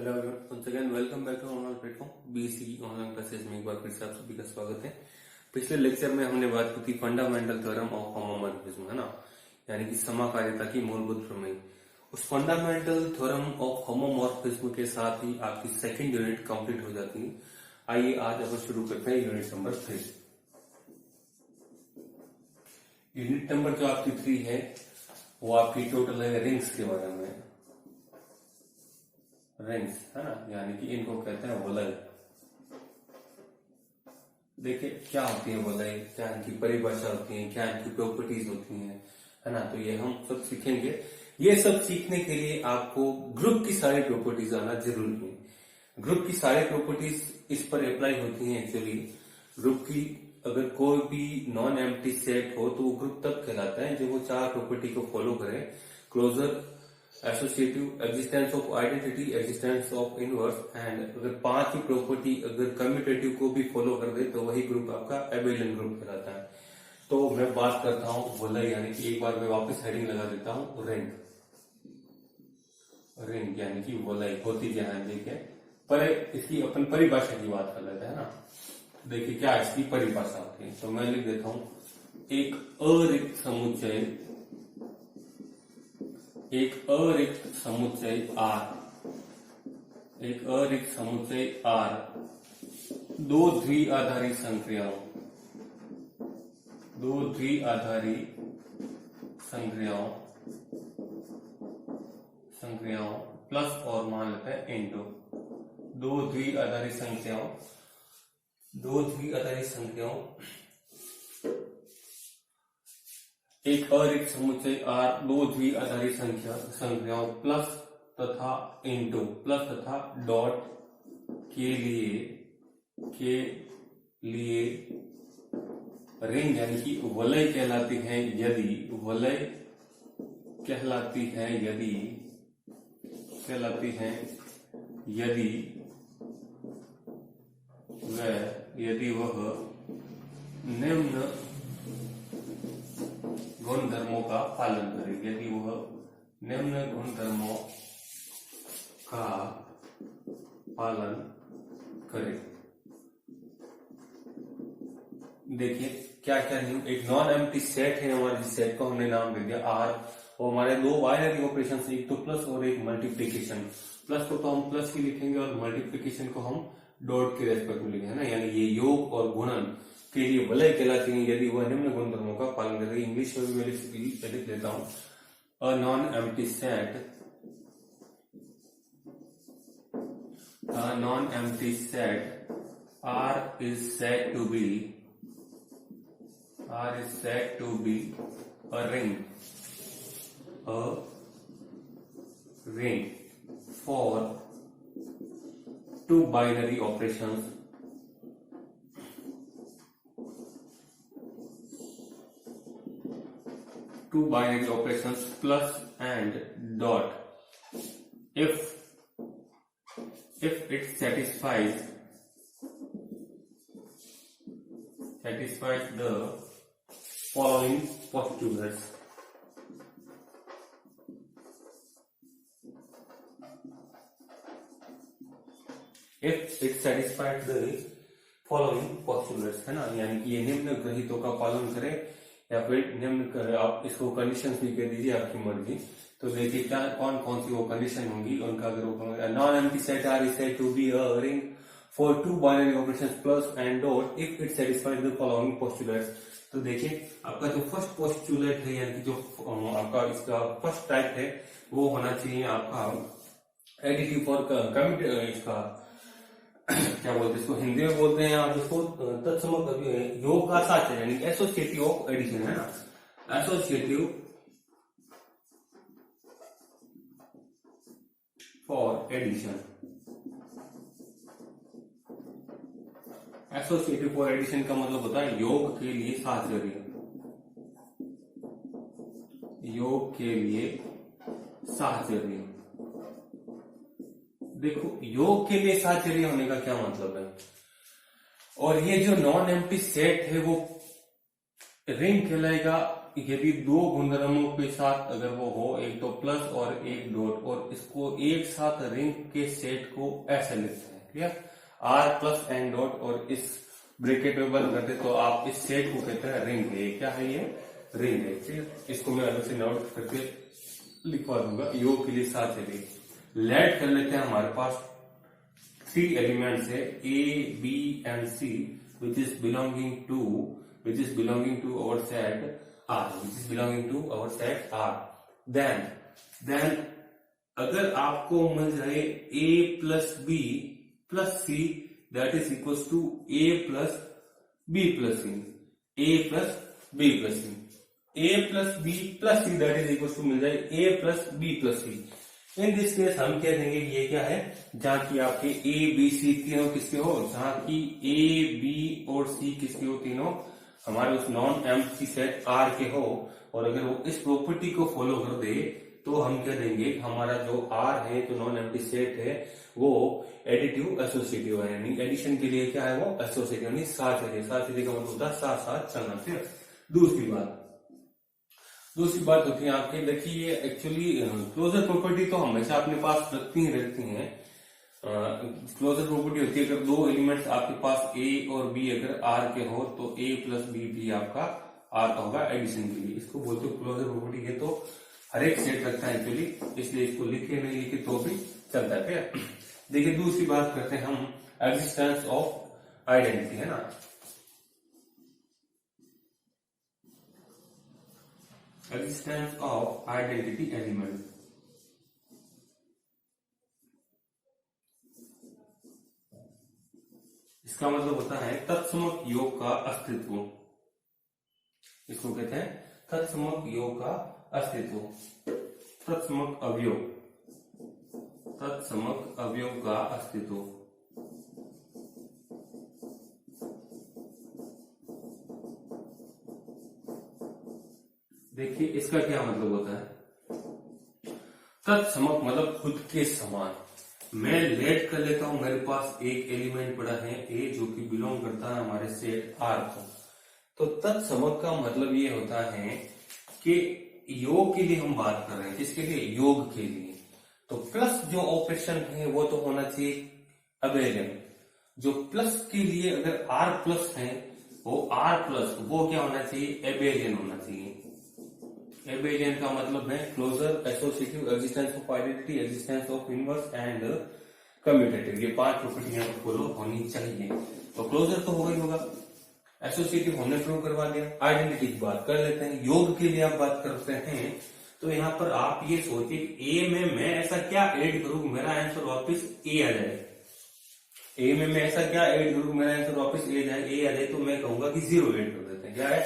Hello once again welcome back to online platform BSc online classes में एक बार फिर से आप सभी का स्वागत है। पिछले लेक्चर में हमने बात की थी फंडामेंटल थ्योरम ऑफ होमोमॉर्फिज्म, है ना, यानी कि समकार्यता की मूलभूत प्रमेय। उस फंडामेंटल थ्योरम ऑफ होमोमॉर्फिज्म के साथ ही आपकी सेकंड यूनिट कंप्लीट हो जाती है। आइए आज अब शुरू करते हैं यूनिट नंबर 3। यूनिट नंबर जो आपकी 3 है वो आपकी टोटल है रिंग्स के बारे में। रिंग्स, है ना, यानी कि इनको कहते हैं वलय। देखिए क्या होती है वलय, क्या इनकी परिभाषा होती है, क्या इनकी प्रॉपर्टीज होती हैं, है ना, तो ये हम सब सीखेंगे। ये सब सीखने के लिए आपको ग्रुप की सारी प्रॉपर्टीज आना जरूरी है। ग्रुप की सारी प्रॉपर्टीज इस पर अप्लाई होती हैं। एक्चुअली ग्रुप की अगर कोई भी नॉन एम्प्टी सेट हो तो वो ग्रुप तब कहलाता है जब वो 4 प्रॉपर्टी को फॉलो करे: closure, associative, existence of identity, existence of inverse and अगर 5 ही प्रॉपर्टी अगर कम्यूटेटिव को भी फॉलो कर दे तो वही ग्रुप आपका एबेलियन ग्रुप कहलाता है। तो मैं बात करता हूं वलय, यानी कि एक बार मैं वापस हेडिंग लगा देता हूं रिंग। रिंग यानी कि वलय होती क्या है, देखिए पर इसकी अपन परिभाषा की बात कर लेते हैं ना। देखिए क्या इसकी परिभाषा होती है, तो मैं लिख देता हूं एक अरिक्त समुच्चय, एक अरिक्त समुच्चय R, एक अरिक्त समुच्चय R दो द्विआधारी संक्रियाओं, दो द्विआधारी संक्रियाओं प्लस और मान लेते हैं इनटू दो द्विआधारी संख्याओं, दो द्विआधारी संख्याओं, एक अरिक्त समुच्चय R दो द्विआधारी संख्याओं प्लस तथा इनटू प्लस तथा डॉट के लिए रिंग यानी कि वलय कहलाती है यदि, वलय कहलाती है यदि वह निम्न गुणधर्मों का पालन करे, यदि वह निम्न गुणधर्मों का पालन करे। देखिए क्या क्या नियम, एक नॉन एम्प्टी सेट है हमारे, जिस सेट को हमने नाम दे दिया R, और हमारे दो बाइनरी ऑपरेशन, एक तो प्लस और एक मल्टीप्लीकेशन। प्लस को तो हम प्लस की लिखेंगे और मल्टीप्लीकेशन को हम डॉट के रेस्पेक्ट में लिखेंगे, है ना, यानी ये योग और गुणन के लिए वलय कहलाती है यदि वह निम्न गुणधर्मों का पालन करेगी। इंग्लिश में भी मैं लिख देता हूं अ non empty set R is said to be a ring for two binary operations plus and dot if it satisfies the following postulates. If it satisfies the following postulates, है ना, यानी कि ये निम्न ग्रहितों का पालन करे या फिर निम्न, आप इसको कंडीशन भी कह दीजिए, आपकी मर्जी। तो देखिए क्या कौन कौन सी वो कंडीशन होंगी उनका, अगर non empty set R is said to be a ring for two binary operations plus and dot if it satisfies the following postulates। तो देखिए आपका जो फर्स्ट पोस्टुलेट है, यानी कि जो आपका इसका फर्स्ट टाइप है, वो होना चाहिए आपका एडिटिव फॉर कमिट, इसका क्या बोलते हैं, इसको हिंदी में बोलते हैं आप इसको तत्सम योग का साथ, यानी एसोसिएटिव ऑफ एडिशन, है ना, associative for addition. Associative for addition का मतलब होता है योग के लिए साहचर्य, योग के लिए साहचर्य। देखो योग के लिए साहचर्य होने का क्या मतलब है, और ये जो नॉन एम्प्टी सेट है वो रिंग कहलाएगा यदि दो गुणधर्मों के साथ अगर वो हो, एक तो प्लस और एक डॉट, और इसको एक साथ रिंग के सेट को ऐसे लिखते हैं, clear, R plus N dot, और इस ब्रैकेट में बंद करते तो आप इस सेट को कहते हैं रिंग है। क्या है ये? रिंग है। ठीक, इसको मैं अलग से नोट करके लिखवा दूंगा। योग के लिए साथ चलिए लेट कर लेते हैं। हमारे पास 3 एलिमेंट्स है A B and C which is belonging to our set R, then अगर आपको मिल जाए a plus B plus C that is equal to a plus B plus C, a plus B plus C, a plus B plus C that is equal to मिल जाए a plus B plus C. In this case हम क्या देंगे, ये क्या है, जहां की आपके ए बी सी तीनों किसके हो, जहां की ए बी और सी किसके हो, तीनों हमारे उस नॉन एम्प्टी सेट आर के हो, और अगर वो इस प्रॉपर्टी को फॉलो कर दे तो हम क्या देंगे, हमारा जो आर है, जो नॉन एम्प्टी सेट है, वो एडिटिव एसोसिएटिव है, यानी एडिशन के लिए क्या है, वो एसोसिएटिव यानी साथ चलिए, साथ चलिए का मतलब होता है साथ साथ चलना। फिर दूसरी बात होती है आपके, देखिए ये एक्चुअली क्लोजर प्रॉपर्टी तो हमेशा अपने पास रखती हैं। क्लोजर प्रॉपर्टी होती है अगर दो एलिमेंट्स आपके पास ए और बी अगर आर के हो तो ए प्लस बी भी आपका आर का होगा एडिशन के लिए, इसको बोलते हो क्लोजर प्रॉपर्टी। है तो हर एक सेट रखता है एक्चुअली, इसलिए इसको लिखे नहीं लिखे तो भी चलता है। देखिए दूसरी बात करते हैं हम एग्जिस्टेंस ऑफ आइडेंटिटी, है ना। एग्जिस्टेंस ऑफ आइडेंटिटी एलिमेंट, इसका मतलब होता है तत्समक योग का अस्तित्व, इसको कहते हैं तत्समक योग का अस्तित्व, तत्समक अवयव का अस्तित्व। देखिए इसका क्या मतलब होता है, तत्समक मतलब खुद के समान। मैं लेट कर लेता हूं, मेरे पास एक एलिमेंट पड़ा है ए जो कि बिलोंग करता है हमारे सेट आर को, तो तत्समक का मतलब ये होता है कि योग के लिए हम बात कर रहे हैं, किसके लिए, योग के लिए। तो प्लस जो ऑपरेशन है वो तो होना चाहिए अबेलियन, जो प्लस के लिए अगर आर प्लस है वो आर प्लस, वो क्या होना चाहिए, एबेलियन होना चाहिए। एबेलियन का मतलब है closure, associative, existence of identity, existence of inverse and commutative, ये 5 प्रॉपर्टियां फॉलो होनी चाहिए। तो क्लोजर तो होगा ही होगा, एसोसिएटिव हमने प्रूव करवा दिया, आइडेंटिटी की बात कर लेते हैं। योग के लिए आप बात करते हैं तो यहाँ पर आप ये सोचिए ए में मैं ऐसा क्या ऐड करूं मेरा आंसर वापिस ए आ जाए, ए में मैं ऐसा क्या ऐड करूं मेरा आंसर वापिस ए आ जाए, तो मैं कहूंगा कि 0 ऐड कर देते हैं, क्या है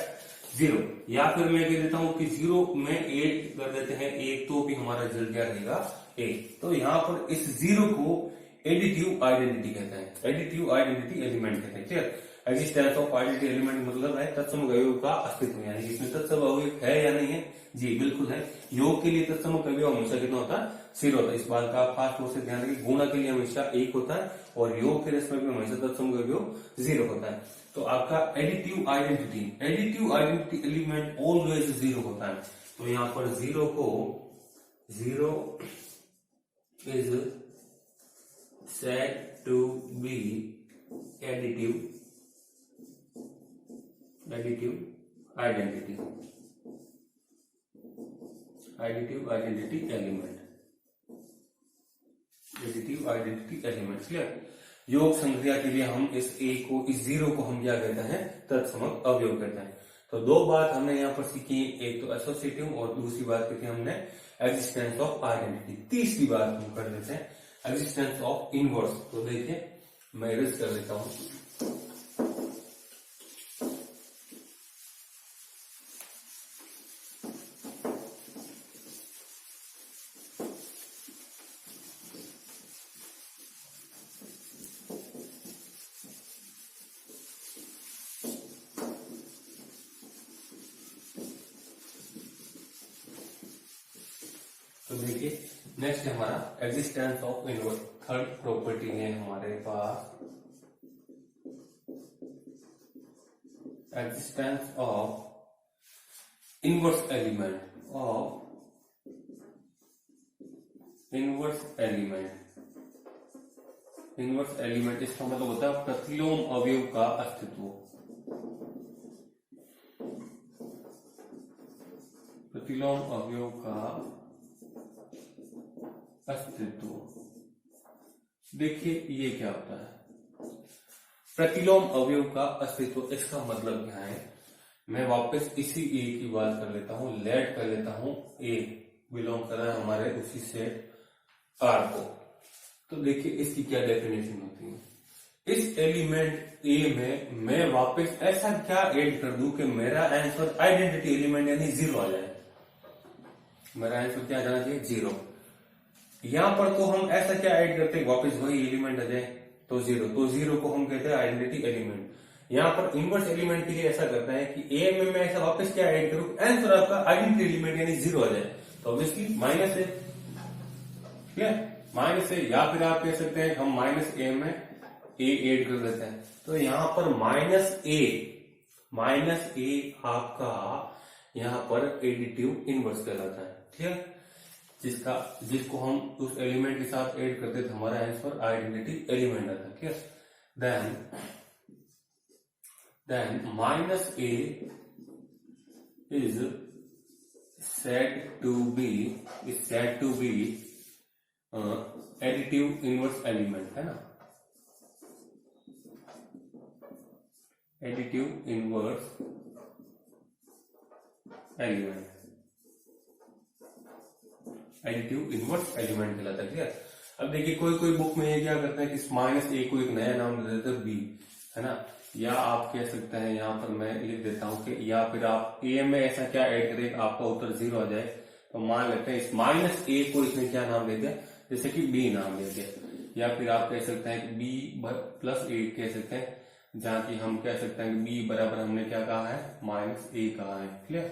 0, या फिर मैं कह देता हूं कि 0 में ऐड कर देते हैं 1, तो भी हमारा रिजल्ट क्या रहेगा 1। तो यहाँ पर इस 0 को एडिटिव आइडेंटिटी कहते हैं, एडिटिव आइडेंटिटी एलिमेंट कहते हैं। ठीक, एग्जिस्टेंस ऑफ आइडेंटिटी एलिमेंट मतलब है तत्समक अवयव का अस्तित्व, यानी इसमें तत्समक अवयव है या नहीं है, जी बिल्कुल है। योग के लिए तत्समक अवयव हमेशा कितना होता है, 0 होता है, इस बात का आप खास तौर से ध्यान रखिए। गुणा के लिए हमेशा 1 होता है और योग के रेस्पेक्ट में हमेशा तत्समक अवयव 0 होता है। तो आपका एडिटिव आइडेंटिटी एलिमेंट ऑलवेज 0 होता है। तो यहाँ पर 0 को 0 is said to be additive identity element. Clear, योग संक्रिया के लिए हम इस ए को, इस 0 को हम क्या कहते हैं, तत्समक अवयव कहते हैं। तो 2 बात हमने यहाँ पर सीखी, एक तो एसोसिएटिव और दूसरी बात की हमने एग्जिस्टेंस ऑफ आइडेंटिटी। तीसरी बात हम कर लेते हैं एग्जिस्टेंस ऑफ इनवर्स। तो देखिए मैं इरेज कर लेता हूं, तो देखिए नेक्स्ट हमारा existence of inverse. Third property है हमारे पास existence of inverse element of inverse element इसका मतलब होता है प्रतिलोम अवयव का अस्तित्व। प्रतिलोम अवयव का अस्तित्व। देखिए ये क्या होता है प्रतिलोम अवयव का अस्तित्व। इसका मतलब क्या है, मैं वापस इसी ए की बात कर लेता हूं, लेट कर लेता हूं। ए बिलोंग कर रहा है हमारे उसी सेट आर को। तो देखिए इसकी क्या डेफिनेशन होती है। इस एलिमेंट ए में मैं वापस ऐसा क्या ऐड कर दूं कि मेरा आंसर आइडेंटिटी एलिमेंट यानी 0 आ जाए। मेरा आंसर क्या जाना चाहिए, 0। यहां पर तो हम ऐसा क्या ऐड करते हैं, वापस वही एलिमेंट आ जाए तो 0। तो 0 को हम कहते हैं आइडेंटिटी एलिमेंट। यहां पर इनवर्स एलिमेंट के लिए ऐसा करता है कि ए में मैं ऐसा वापस क्या ऐड करूं, आंसर आपका आइडेंटिटी एलिमेंट यानी 0 आ जाए। तो ऑब्वियसली माइनस है, माइनस है। या फिर आप कह सकते हैं हम माइनस ए में ए ऐड कर देते हैं। तो यहां पर माइनस ए आपका यहां पर एडिटिव इनवर्स कहलाता है, ठीक है। जिसको हम उस एलिमेंट के साथ ऐड करते थे हमारा आंसर आइडेंटिटी एलिमेंट आता है, ठीक है। Then minus A is said to be additive inverse element, है ना। एडिटिव इनवर्स एलिमेंट कहलाता है, क्लियर। अब देखिए कोई बुक में ये क्या करता है कि माइनस ए को एक नया नाम दे देते हैं बी, है ना। या आप कह सकते हैं, यहां पर मैं लिख देता हूं कि या फिर आप ए में ऐसा क्या ऐड करें आपका उत्तर 0 आ जाए। तो मान लेते हैं इस माइनस ए को इसने क्या नाम दे दिया, जैसे कि बी नाम दे दिया। या फिर आप कह सकते हैं कि बी प्लस ए कह सकते हैं, जहां की हम कह सकते हैं कि बी बराबर हमने क्या कहा है, माइनस ए कहा है, क्लियर।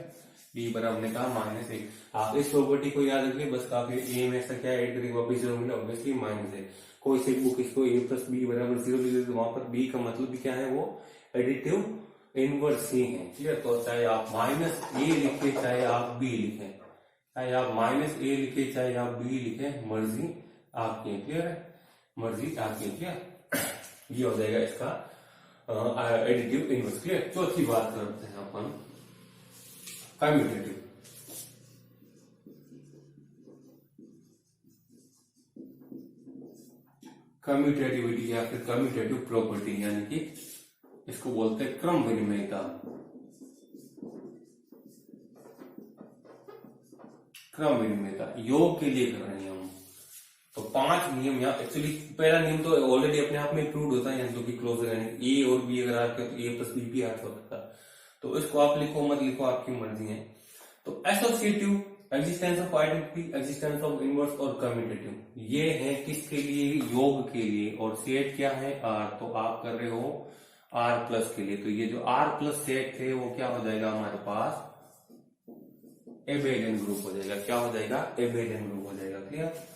बी बराबर हमने कहा माइनस ए। आप इस प्रॉपर्टी को याद रखिए, बस काफी। ए में ऐसा क्या ऐड करेंगे वापिस 0 मिला, ऑब्वियसली माइनस ए। कोई से बुक इसको ए प्लस बी बराबर 0 लिख देते, वहां पर बी का मतलब भी क्या है, वो एडिटिव इनवर्स ही है, ठीक है। तो चाहे आप माइनस ए लिखे चाहे आप बी लिखें, चाहे आप माइनस ए लिखे चाहे आप बी लिखें, मर्जी आपकी, क्लियर है। मर्जी आपकी, क्लियर। ये हो जाएगा इसका एडिटिव इनवर्स, क्लियर। चौथी बात करते हैं अपन कम्यूटेटिव। कम्यूटेटिविटी या फिर कम्यूटेटिव प्रॉपर्टी, यानी कि इसको बोलते हैं क्रम विनिमयता। क्रम विनिमयता योग के लिए कर रहे हैं हम। तो 5 नियम यहाँ, एक्चुअली पहला नियम तो ऑलरेडी अपने आप में प्रूव होता है, जो कि क्लोजर यानी ए और बी अगर आपके तो ए प्लस बी भी आ सकता है। तो इसको आप लिखो मत लिखो आपकी मर्जी है। तो associative, existence of identity, existence of inverse और कम्यूटेटिव, ये है किसके लिए, योग के लिए। और सेट क्या है, आर। तो आप कर रहे हो आर प्लस के लिए। तो ये जो आर प्लस सेट थे वो क्या हो जाएगा हमारे पास, एबेलियन ग्रुप हो जाएगा। क्या हो जाएगा, एबेलियन ग्रुप हो जाएगा, क्लियर।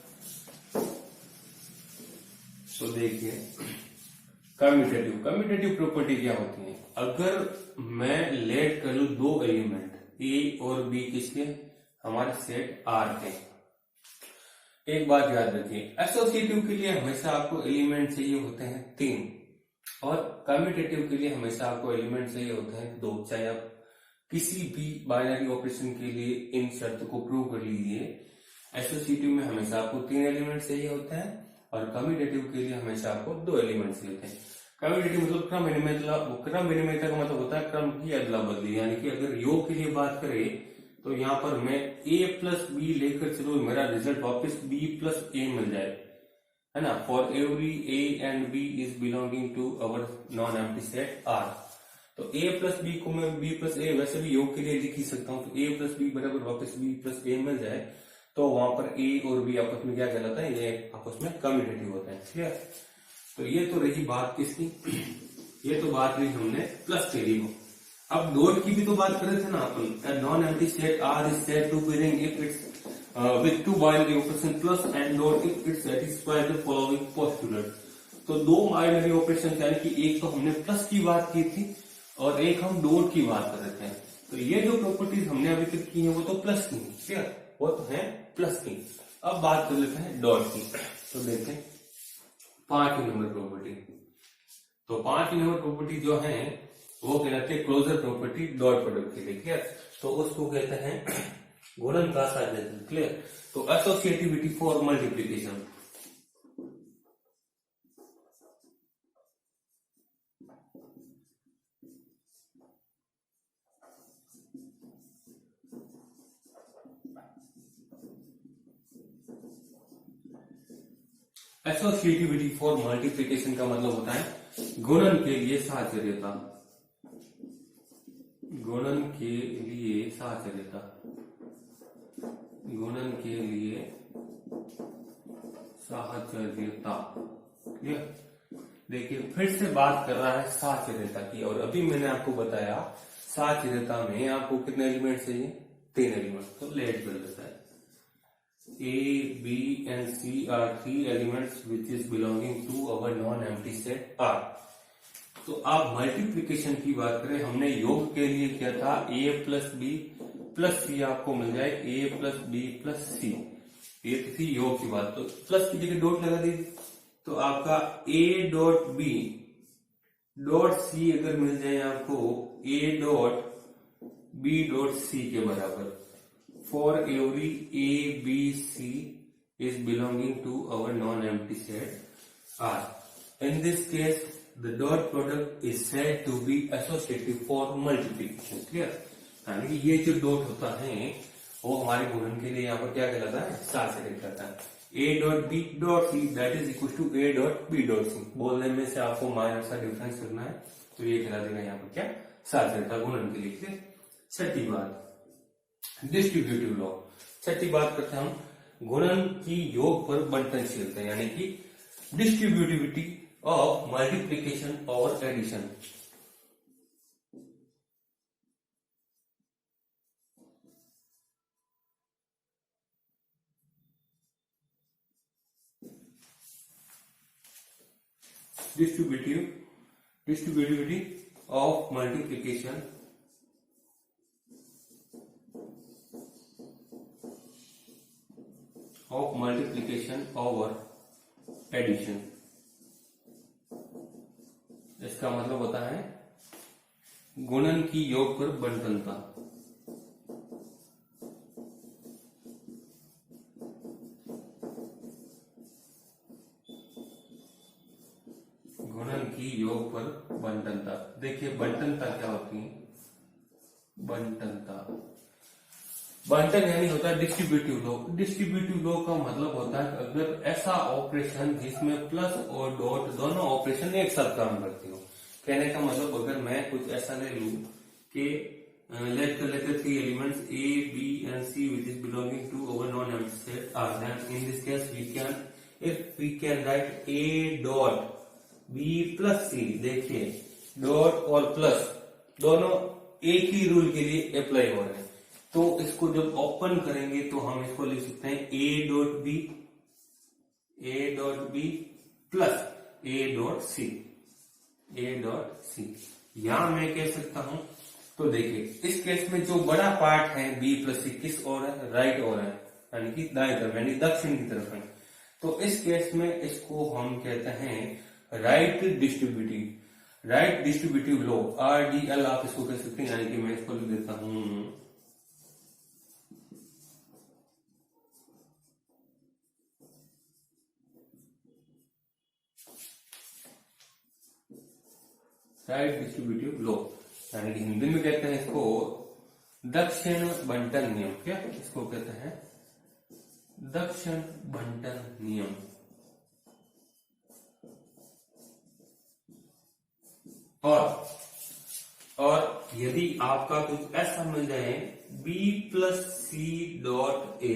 तो देखिए कम्यूटेटिव प्रॉपर्टी क्या होती है। अगर मैं लेट कर लू 2 एलिमेंट ए और बी, किसके, हमारे सेट आर के। एक बात याद रखिए, एसोसिएटिव के लिए हमेशा आपको एलिमेंट चाहिए होते हैं 3, और कम्यूटेटिव के लिए हमेशा आपको एलिमेंट चाहिए होते हैं 2। चाहे आप किसी भी बाइनरी ऑपरेशन के लिए इन शर्त को प्रूव कर लीजिए। एसोसिएटिव में हमेशा आपको 3 एलिमेंट चाहिए होते हैं, और कम्यूटेटिव के लिए हमेशा आपको 2 एलिमेंट चाहिए होते हैं। कम्यूटेटिव मतलब क्रम विनिमयता का मतलब होता है क्रम की अदला बदली। यानी कि अगर योग के लिए बात करें तो यहाँ पर मैं a प्लस बी लेकर चलो, मेरा रिजल्ट वापस b प्लस ए मिल जाए, है ना। For every a and b is belonging to our non empty set R। तो a प्लस बी को मैं b प्लस ए वैसे भी योग के लिए लिख ही सकता हूँ। तो a प्लस बी बराबर वापस b प्लस ए मिल जाए, तो वहां पर a और b आपस में क्या कहलाता है, ये आपस में कम्यूटेटिव होता है, क्लियर। तो ये तो रही बात किसकी, ये तो बात रही हमने प्लस के लिए। अब डॉट की भी तो बात कर रहे थे ना अपन। Non empty set R is said to be ring if it's with 2 binary operation plus and dot if it satisfies the following postulate. तो 2 बाइनरी ऑपरेशन, यानी कि एक तो हमने प्लस की बात की थी और एक हम डॉट की बात कर रहे थे। तो ये जो प्रॉपर्टीज हमने अभी तक की है वो तो प्लस की है, क्लियर, वो तो है प्लस की। अब बात कर लेते हैं डॉट की। तो देखें 5वीं नंबर प्रॉपर्टी। तो 5वीं नंबर प्रॉपर्टी जो है वो कहलाती है क्लोजर प्रॉपर्टी डॉट प्रोडक्ट के लिए, क्लियर। तो उसको कहते हैं गुणन का सादृश्य, क्लियर। तो associativity for multiplication. Associativity for multiplication का मतलब होता है गुणन के लिए साहचर्यता, गुणन के लिए साहचर्यता, गुणन के लिए साहचर्यता, क्लियर। देखिए फिर से बात कर रहा है साहचर्यता की, और अभी मैंने आपको बताया साहचर्यता में आपको कितने एलिमेंट चाहिए, 3 एलिमेंट। तो लेट कर लेता है A, B and C are 3 elements which is belonging to our non-empty set R। तो आप मल्टीप्लिकेशन की बात करें, हमने योग के लिए क्या था, A प्लस बी प्लस सी आपको मिल जाए A प्लस बी प्लस सी, ये थी योग की बात। तो प्लस की जगह डॉट लगा दीजिए, तो आपका A dot B dot C अगर मिल जाए आपको A dot B dot C के बराबर, for every A, B, C is belonging to our non-empty set R. In this case, the dot product is said to be associative for multiplication. Clear? यानी कि ये जो dot होता है वो हमारे गुणन के लिए यहाँ पर क्या कहलाता है, साहचर्य कहलाता है। A dot B dot C that is equal to A dot B dot C. बोलने में से आपको माइनर सा डिफरेंस करना है, तो ये कहला देगा यहाँ पर क्या, साहचर्यता गुणन के लिए। छठी बात डिस्ट्रीब्यूटिव लॉ। छठी बात करते हैं हम गुणन की योग पर बंटनशीलता, यानी कि डिस्ट्रीब्यूटिविटी ऑफ मल्टीप्लिकेशन और addition. Distributivity of multiplication of multiplication over addition। इसका मतलब होता है गुणन की योग पर बंटनता। गुणन की योग पर बंटनता। देखिए बंटनता क्या होती है, बंटनता, बंटन यानी होता है डिस्ट्रीब्यूटिव लॉ। डिस्ट्रीब्यूटिव लॉ का मतलब होता है अगर ऐसा ऑपरेशन जिसमें प्लस और डॉट दोनों ऑपरेशन एक साथ काम करते हो। कहने का मतलब अगर मैं कुछ ऐसा ले लूं कि लेट कर लेते 3 elements A, B and C which is belonging to our non-empty set R, then in this case we can write A dot B plus C। देखिए डॉट और प्लस दोनों एक ही रूल के लिए अप्लाई हो रहे हैं, तो इसको जब ओपन करेंगे तो हम इसको लिख सकते हैं A dot B plus A dot C. यहां मैं कह सकता हूं, तो देखिए इस केस में जो बड़ा पार्ट है B प्लस सी किस ओर है, राइट ओर है, यानी कि दाएं तरफ यानी दक्षिण की तरफ है। तो इस केस में इसको हम कहते हैं राइट डिस्ट्रीब्यूटिव लॉ, RDL आप इसको कह सकते हैं, यानी कि मैं इसको लिख देता हूं राइट डिस्ट्रीब्यूटिव लॉ, यानी कि हिंदी में कहते हैं इसको दक्षिण बंटन नियम। क्या इसको कहते हैं, दक्षिण बंटन नियम। और यदि आपका कुछ ऐसा मिल जाए B plus C dot A,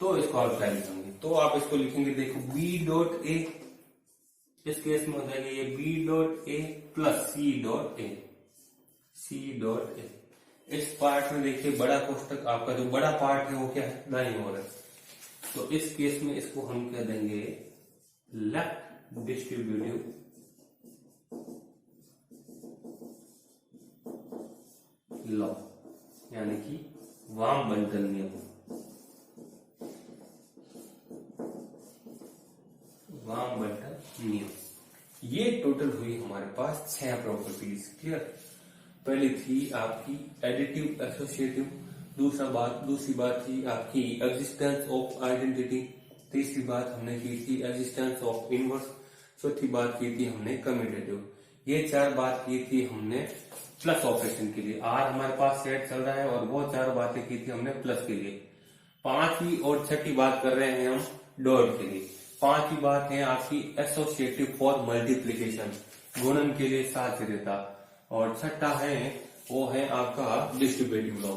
तो इसको आप क्या लिखेंगे, तो आप इसको लिखेंगे, देखो B डॉट ए, इस केस में हो जाएगा ये B dot A plus C dot A. इस पार्ट में देखिए बड़ा कोष्टक, आपका जो बड़ा पार्ट है वो क्या है, दाईं ओर है। तो इस केस में इसको हम कह देंगे लेफ्ट लॉ, यानी कि वाम बंटन नियम। वाम बंटन नियम, ये टोटल हुई हमारे पास 6 प्रॉपर्टीज। क्लियर। पहली थी आपकी एडिटिव एसोसिएटिव, दूसरी बात थी आपकी एग्जिस्टेंस ऑफ आइडेंटिटी, तीसरी बात हमने की थी एग्जिस्टेंस ऑफ इनवर्स, चौथी बात की थी हमने कम्यूटेटिव। ये 4 बात की थी हमने प्लस ऑपरेशन के लिए। आर हमारे पास सेट चल रहा है और वो 4 बातें की थी हमने प्लस के लिए। पांचवी और छठी बात कर रहे हैं हम डॉट के लिए। पांचवी बात है आपकी एसोसिएटिव फॉर मल्टीप्लीकेशन, गुणन के लिए साथ देता। और छठा है वो है आपका डिस्ट्रीब्यूटिव लॉ।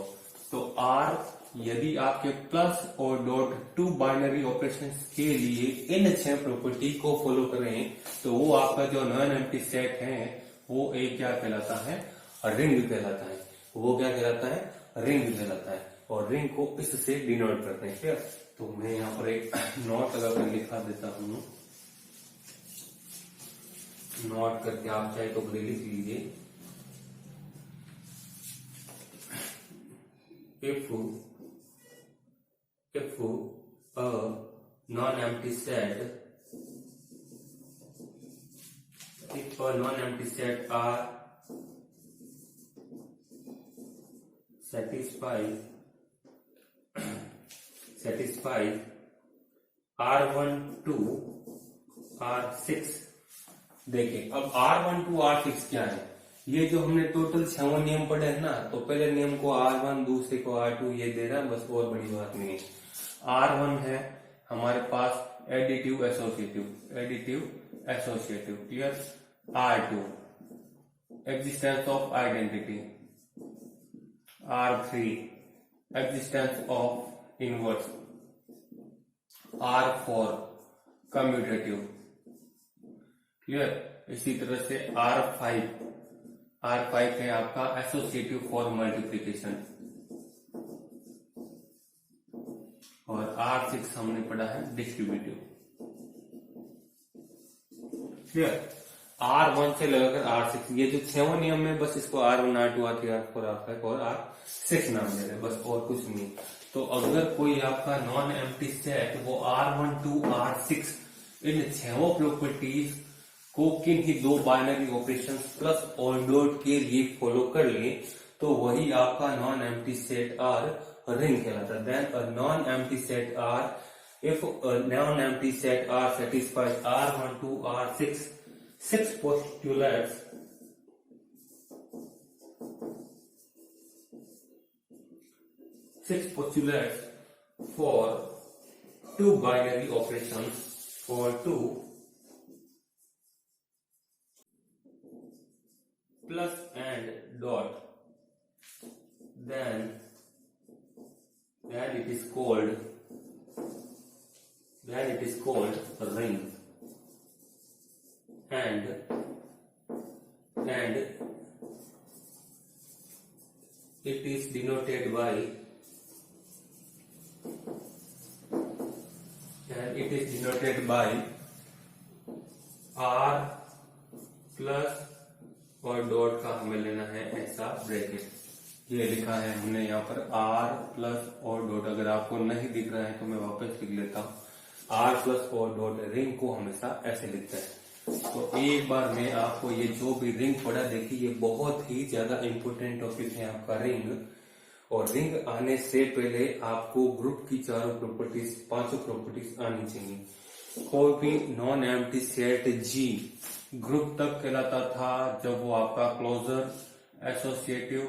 तो आर यदि आपके प्लस और डॉट 2 बाइनरी ऑपरेशंस के लिए इन 6 प्रॉपर्टी को फॉलो करें तो वो आपका जो नॉन एम्प्टी सेट है वो एक क्या कहलाता है, रिंग कहलाता है। वो क्या कहलाता है, रिंग कहलाता है। और रिंग को इससे डिनोट करते हैं। क्या, तो मैं यहाँ पर एक नोट लगाकर लिखा देता हूं, नोट करके आप चाहे तो लिख लीजिए। If a non-empty set, if a non-empty set are satisfies R1 to R6। देखिए अब R1 to R6 क्या है, ये जो हमने टोटल 6 नियम पढ़े हैं ना, तो पहले नियम को R1, दूसरे को R2 ये दे रहा है, बस और बड़ी बात नहीं है। R1 है हमारे पास additive associative, clear. R2 existence of identity, R3 existence of inverse, R4 commutative, clear. इसी तरह से R5 है आपका एसोसिएटिव फॉर मल्टीप्लिकेशन, और R6 हमने पढ़ा है डिस्ट्रीब्यूटिव, क्लियर। R1 से लगाकर R6, ये जो 6 नियम है बस इसको R1, R2, R3, R4, R5 और R6 नाम दे रहे, बस और कुछ नहीं। तो अगर कोई आपका नॉन एम्प्टी सेट वो R1 to R6 in 6 properties को किन ही 2 बाइनरी ऑपरेशंस प्लस और डॉट के लिए फॉलो कर ले तो वही आपका non empty set R ring कहलाता है। Then a non empty set R if non empty set R satisfies R1 to R6 6 postulates for 2 binary operations for 2 plus and dot, then it is called ring, and it is denoted by R plus और dot का हमें लेना है ऐसा bracket. ये लिखा है हमने यहाँ पर R प्लस और डॉट। अगर आपको नहीं दिख रहा है तो मैं वापस लिख लेता हूँ, R प्लस और डॉट। रिंग को हमेशा ऐसे लिखते हैं। तो एक बार मैं आपको ये जो भी रिंग पढ़ा, देखिए ये बहुत ही ज्यादा इंपोर्टेंट टॉपिक है आपका रिंग। और रिंग आने से पहले आपको ग्रुप की 5 प्रॉपर्टीज आनी चाहिए। कोई भी non empty set G group तक कहलाता था जब वो आपका closure, associative,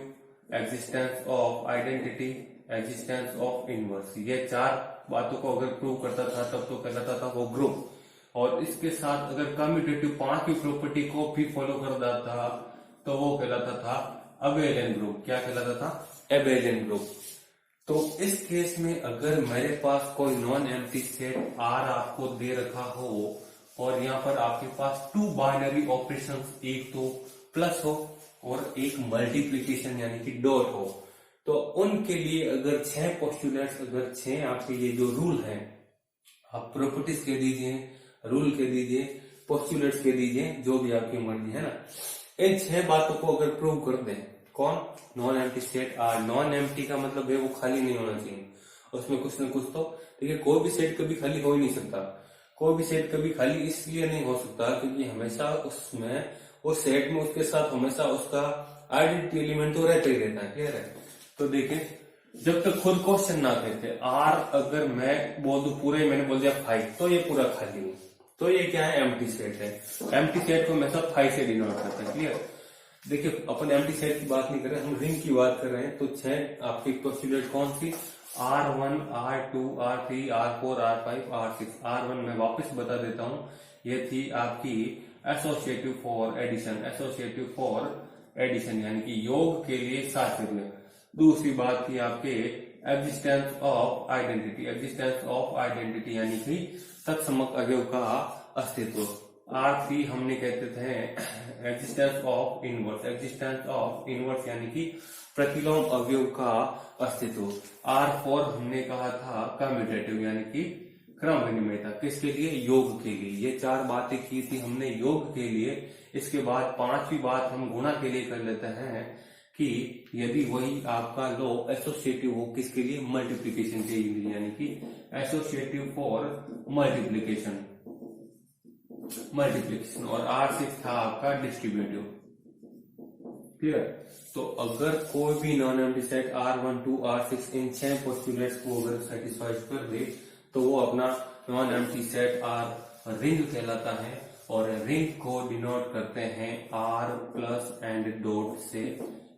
existence of identity, existence of inverse, ये 4 बातों को अगर प्रूव करता था तब तो कहलाता था वो ग्रुप। और इसके साथ अगर कम्यूटेटिव 5वीं प्रॉपर्टी को भी फॉलो करता था तो वो कहलाता था अबेलियन ग्रुप। क्या कहलाता था? Abelian group. तो इस केस में अगर मेरे पास कोई नॉन एम्प्टी सेट आर आपको दे रखा हो और यहाँ पर आपके पास 2 बाइनरी ऑपरेशंस, एक तो प्लस हो और एक मल्टीप्लिकेशन यानी कि डॉट हो, तो उनके लिए अगर 6 पोस्टुलेट्स, अगर 6 आपके ये जो रूल है, आप प्रॉपर्टीज के दीजिए, रूल के दीजिए, पोस्टुलेट्स के दीजिए, जो भी आपकी मर्जी है ना, इन 6 बातों को अगर प्रूव कर दें कौन? Non empty set R. Non empty का मतलब है वो खाली नहीं होना चाहिए, उसमें कुछ ना कुछ तो, ठीक है। कोई भी सेट कभी खाली हो ही नहीं सकता। कोई भी सेट कभी खाली इसलिए नहीं हो सकता क्योंकि हमेशा उसमें, वो सेट में उसके साथ हमेशा उसका आइडेंटिटी एलिमेंट तो रहता ही रहता है, क्लियर है। तो देखिए, जब तक खुद क्वेश्चन ना कहते आर, अगर मैं बोल दूं पूरे, मैंने बोल दिया 5, तो ये पूरा खाली है, तो ये क्या है? एम्प्टी सेट है। एम्प्टी सेट को हमेशा 5 से डिनोट करते हैं, क्लियर। देखिए, अपन एम्प्टी सेट की बात नहीं कर रहे, हम रिंग की बात कर रहे हैं। तो 6 आपकी पोस्टुलेट कौन सी? R1, R2, R3, R4, R5, R6। R1 मैं वापस बता देता हूं, ये थी आपकी associative for addition, associative for addition यानी कि योग के लिए सादृश्य। दूसरी बात थी आपके existence of identity, existence of identity यानी कि तत्समक अवयव का अस्तित्व। R3 हमने कहते थे existence of inverse, existence of inverse यानी कि प्रतिलोम अवयव का अस्तित्व। R4 हमने कहा था कम्यूटेटिव यानी कि क्रम विनिमयता, किसके लिए? योग के लिए। ये 4 बातें की थी हमने योग के लिए। इसके बाद 5वीं बात हम गुणा के लिए कर लेते हैं कि यदि वही आपका लो एसोसिएटिव हो, किसके लिए? मल्टीप्लीकेशन के लिए, यानी कि एसोसिएटिव फॉर मल्टीप्लीकेशन, मल्टीप्लीकेशन। और R6 था आपका डिस्ट्रीब्यूटिव, क्लियर। तो अगर कोई भी non empty set R1, 2, R6 इन 6 पोस्टुलेट्स को अगर सेटिस्फाई कर दे तो वो अपना non empty set R ring कहलाता है। और रिंग को डिनोट करते हैं R प्लस एंड डॉट से,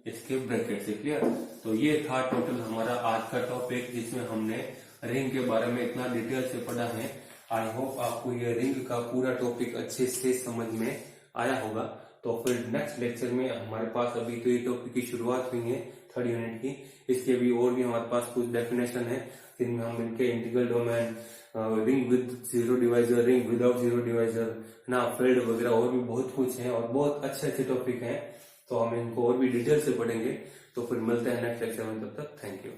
इसके ब्रैकेट से, क्लियर। तो ये था टोटल हमारा आज का टॉपिक जिसमें हमने रिंग के बारे में इतना डिटेल से पढ़ा है। आई होप आपको ये रिंग का पूरा टॉपिक अच्छे से समझ में आया होगा। तो फिर नेक्स्ट लेक्चर में हमारे पास, अभी तो ये टॉपिक की शुरुआत हुई है 3rd यूनिट की, इसके भी और भी हमारे पास कुछ डेफिनेशन है जिनमें हम इनके integral domain, ring with zero divisor, ring without zero divisor ना, फील्ड वगैरह और भी बहुत कुछ है और बहुत अच्छे अच्छे टॉपिक हैं। तो हम इनको और भी डिटेल से पढ़ेंगे। तो फिर मिलते हैं नेक्स्ट लेक्चर में, तब तक थैंक यू।